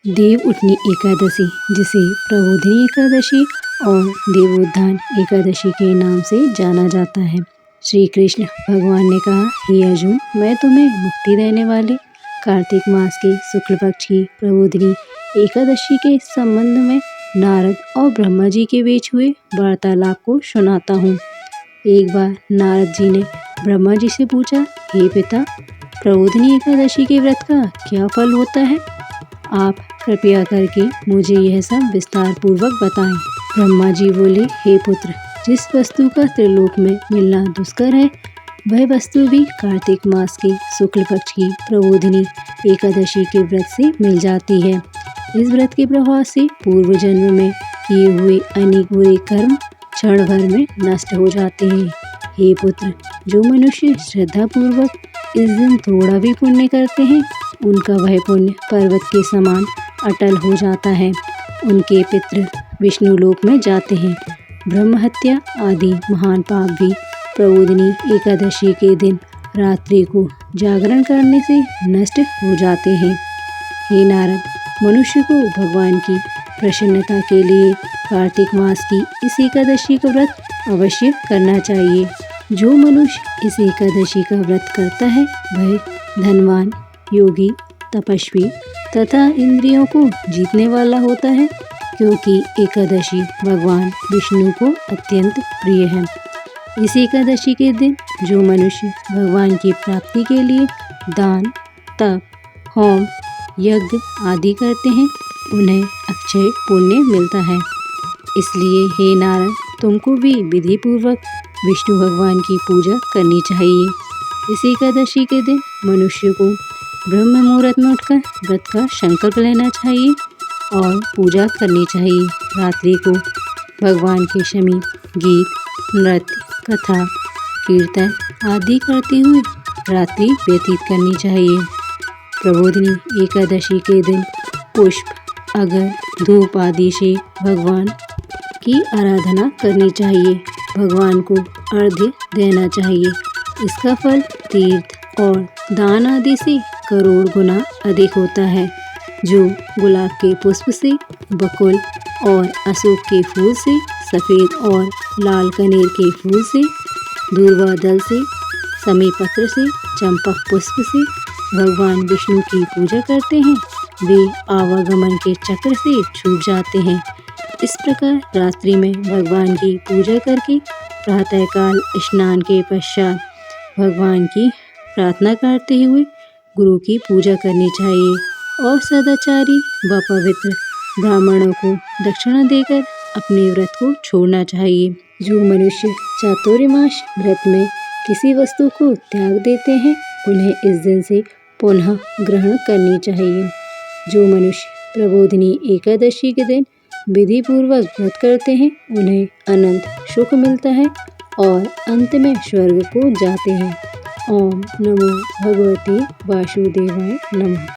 देव उठनी एकादशी, जिसे प्रबोधिनी एकादशी और देवोत्थान एकादशी के नाम से जाना जाता है। श्री कृष्ण भगवान ने कहा, हे अर्जुन, मैं तुम्हें मुक्ति देने वाली कार्तिक मास के शुक्ल पक्ष की प्रबोधिनी एकादशी के संबंध में नारद और ब्रह्मा जी के बीच हुए वार्तालाप को सुनाता हूँ। एक बार नारद जी ने ब्रह्मा जी से पूछा, हे पिता, प्रबोधिनी एकादशी के व्रत का क्या फल होता है? आप कृपया करके मुझे यह सब विस्तार पूर्वक बताएं। ब्रह्मा जी बोले, हे पुत्र, जिस वस्तु का त्रिलोक में मिलना दुष्कर है, वह वस्तु भी कार्तिक मास के शुक्ल पक्ष की प्रबोधिनी एकादशी के व्रत से मिल जाती है। इस व्रत के प्रभाव से पूर्व जन्म में किए हुए अनेक बुरे कर्म क्षण भर में नष्ट हो जाते हैं। हे पुत्र, जो मनुष्य श्रद्धा पूर्वक इस दिन थोड़ा भी पुण्य करते हैं, उनका वह पुण्य पर्वत के समान अटल हो जाता है। उनके पितृ विष्णु लोक में जाते हैं। ब्रह्म हत्या आदि महान पाप भी प्रबोधिनी एकादशी के दिन रात्रि को जागरण करने से नष्ट हो जाते हैं। हे नारद, मनुष्य को भगवान की प्रसन्नता के लिए कार्तिक मास की इस एकादशी का व्रत अवश्य करना चाहिए। जो मनुष्य इस एकादशी का व्रत करता है, वह धनवान, योगी, तपस्वी तथा इंद्रियों को जीतने वाला होता है, क्योंकि एकादशी भगवान विष्णु को अत्यंत प्रिय है। इस एकादशी के दिन जो मनुष्य भगवान की प्राप्ति के लिए दान, तप, होम, यज्ञ आदि करते हैं, उन्हें अक्षय पुण्य मिलता है। इसलिए हे नारद, तुमको भी विधि पूर्वक विष्णु भगवान की पूजा करनी चाहिए। इस एकादशी के दिन मनुष्य को ब्रह्म मुहूर्त में उठकर व्रत का संकल्प लेना चाहिए और पूजा करनी चाहिए। रात्रि को भगवान के समीप गीत, नृत्य, कथा, कीर्तन आदि करते हुए रात्रि व्यतीत करनी चाहिए। प्रबोधिनी एकादशी के दिन पुष्प, अगर, धूप आदि से भगवान की आराधना करनी चाहिए। भगवान को अर्घ्य देना चाहिए। इसका फल तीर्थ और दान आदि से करोड़ गुना अधिक होता है। जो गुलाब के पुष्प से, बकुल और अशोक के फूल से, सफ़ेद और लाल कनेर के फूल से, दूर्वा दल से, समीपत्र से, चंपक पुष्प से भगवान विष्णु की पूजा करते हैं, वे आवागमन के चक्र से छूट जाते हैं। इस प्रकार रात्रि में भगवान की पूजा करके प्रातःकाल स्नान के पश्चात भगवान की प्रार्थना करते हुए गुरु की पूजा करनी चाहिए और सदाचारी व पवित्र ब्राह्मणों को दक्षिणा देकर अपने व्रत को छोड़ना चाहिए। जो मनुष्य चातुर्मास व्रत में किसी वस्तु को त्याग देते हैं, उन्हें इस दिन से पुनः ग्रहण करनी चाहिए। जो मनुष्य प्रबोधिनी एकादशी के दिन विधि पूर्वक व्रत करते हैं, उन्हें अनंत सुख मिलता है और अंत में स्वर्ग को जाते हैं। ओम नमो भगवते वासुदेवाय नमः।